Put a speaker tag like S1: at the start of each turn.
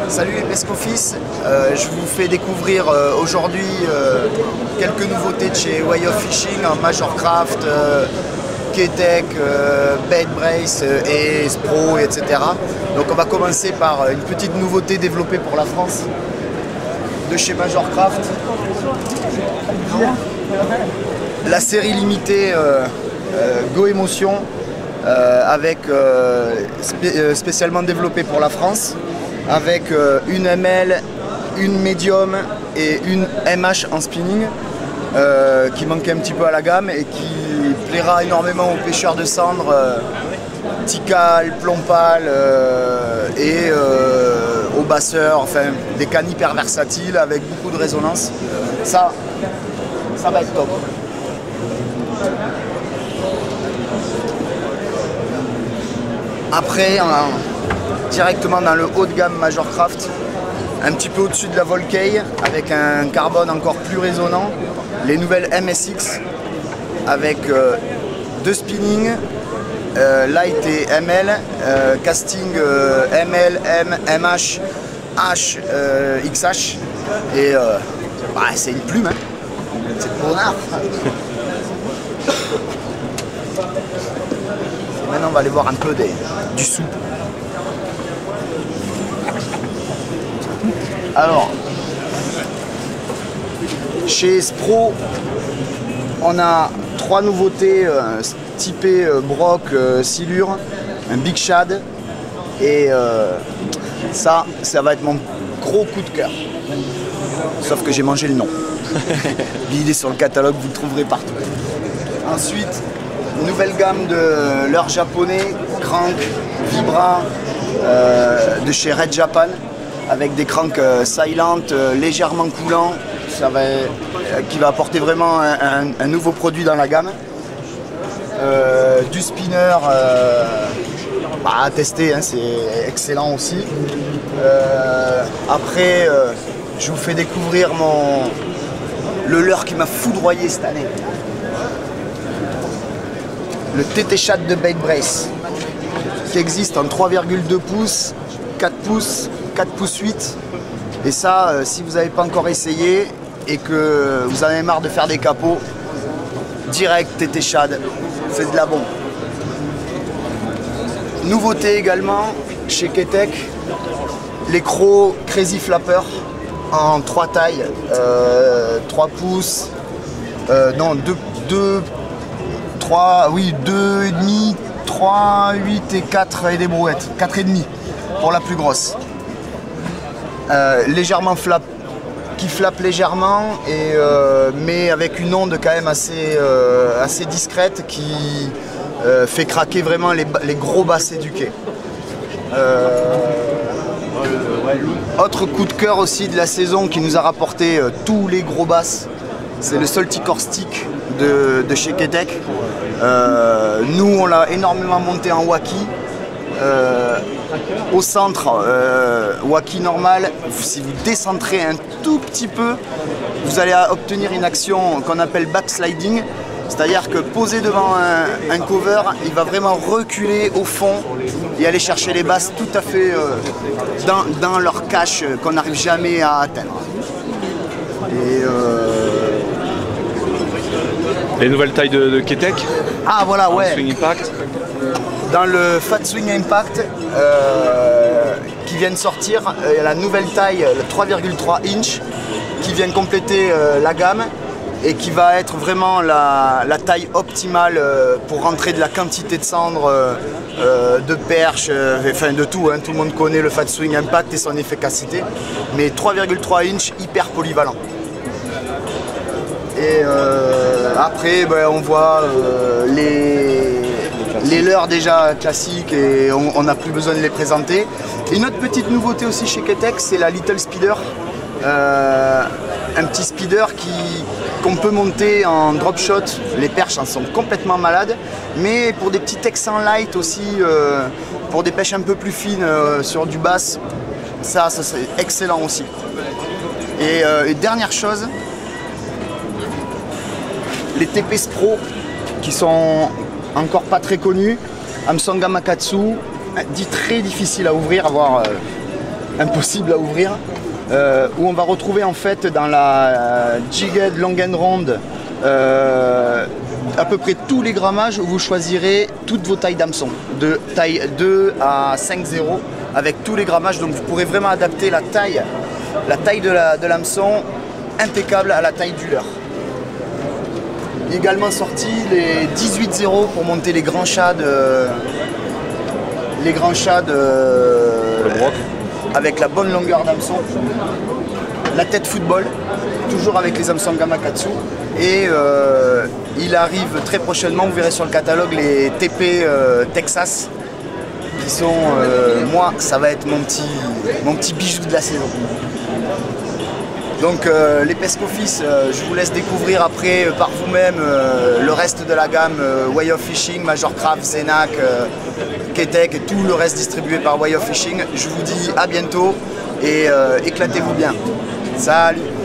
S1: Salut les Pescofis, je vous fais découvrir aujourd'hui quelques nouveautés de chez Way of Fishing en Major Craft, Keitech, Bait Brace et Spro, etc. Donc on va commencer par une petite nouveauté développée pour la France de chez Major Craft. La série limitée Go Emotion spécialement développée pour la France, avec une ML, une médium et une MH en spinning qui manquait un petit peu à la gamme et qui plaira énormément aux pêcheurs de cendres, Tikal, Plompal et aux basseurs, enfin des cannes hyper versatiles avec beaucoup de résonance. Ça va être top. Après, directement dans le haut de gamme Major Craft, un petit peu au-dessus de la Volcay, avec un carbone encore plus résonnant, les nouvelles MSX avec deux spinning, light et ML, casting ML, M, MH, H, XH, et c'est une plume, hein. C'est de mon art. Maintenant on va aller voir un peu du sou. Alors, chez Spro, on a trois nouveautés typées broc, silure, un Big Shad et ça va être mon gros coup de cœur. Sauf que j'ai mangé le nom. Il est sur le catalogue, vous le trouverez partout. Ensuite, nouvelle gamme de leurre japonais, crank, vibra, de chez Red Japan, avec des cranks silent, légèrement coulants, qui va apporter vraiment un nouveau produit dans la gamme. Du spinner à tester, hein, c'est excellent aussi. Après, je vous fais découvrir le leurre qui m'a foudroyé cette année. Le TT Shad de Bait Brace, qui existe en 3,2 pouces, 4 pouces, 4 pouces 8. Et ça, si vous n'avez pas encore essayé et que vous en avez marre de faire des capots, direct TT Shad, c'est de la bombe. Nouveauté également chez Keitech, les Crocs Crazy Flapper en 3 tailles, 3 pouces, non 2,5, 3, 8 et 4 et des brouettes, 4,5 pour la plus grosse. Légèrement qui flappe légèrement, mais avec une onde quand même assez discrète qui fait craquer vraiment les gros bassets du quai. Autre coup de cœur aussi de la saison qui nous a rapporté tous les gros basses, c'est le Salticore Stick de chez Keitech. Nous on l'a énormément monté en waki. Au centre, waki normal, si vous décentrez un tout petit peu, vous allez obtenir une action qu'on appelle backsliding, c'est-à-dire que posé devant un cover, il va vraiment reculer au fond et aller chercher les basses tout à fait dans leur cache qu'on n'arrive jamais à atteindre. Et
S2: les nouvelles tailles de Keitech.
S1: Ah voilà, ouais.
S2: Swing Impact.
S1: Dans le Fat Swing Impact qui vient de sortir, il y a la nouvelle taille, le 3,3 inch, qui vient compléter la gamme et qui va être vraiment la taille optimale pour rentrer de la quantité de cendres, de perches, enfin de tout, hein. Tout le monde connaît le Fat Swing Impact et son efficacité, mais 3,3 inch hyper polyvalent. Et après, on voit les leurres déjà classiques et on n'a plus besoin de les présenter. Et une autre petite nouveauté aussi chez Keitech, c'est la Little Speeder. Un petit speeder qu'on peut monter en drop shot. Les perches en sont complètement malades, mais pour des petits texans light aussi, pour des pêches un peu plus fines sur du bass, ça serait excellent aussi. Et dernière chose, les TP Spro qui sont encore pas très connus, Amsonga Makatsu, dit très difficile à ouvrir, à voir impossible à ouvrir, où on va retrouver en fait dans la Jigged Long and Round à peu près tous les grammages où vous choisirez toutes vos tailles d'hameçon, de taille 2 à 5,0 avec tous les grammages, donc vous pourrez vraiment adapter la taille de l'hameçon impeccable à la taille du leurre. Également sorti les 18,0 pour monter les grands shad, avec la bonne longueur d'hameçon, la tête football, toujours avec les hameçons Gamakatsu, et il arrive très prochainement, vous verrez sur le catalogue, les TP Texas, qui sont, moi, ça va être mon petit bijou de la saison. Donc les Pescoffice, je vous laisse découvrir après par vous-même le reste de la gamme Way of Fishing, Major Craft, Zenak, Ketek et tout le reste distribué par Way of Fishing. Je vous dis à bientôt et éclatez-vous bien. Salut!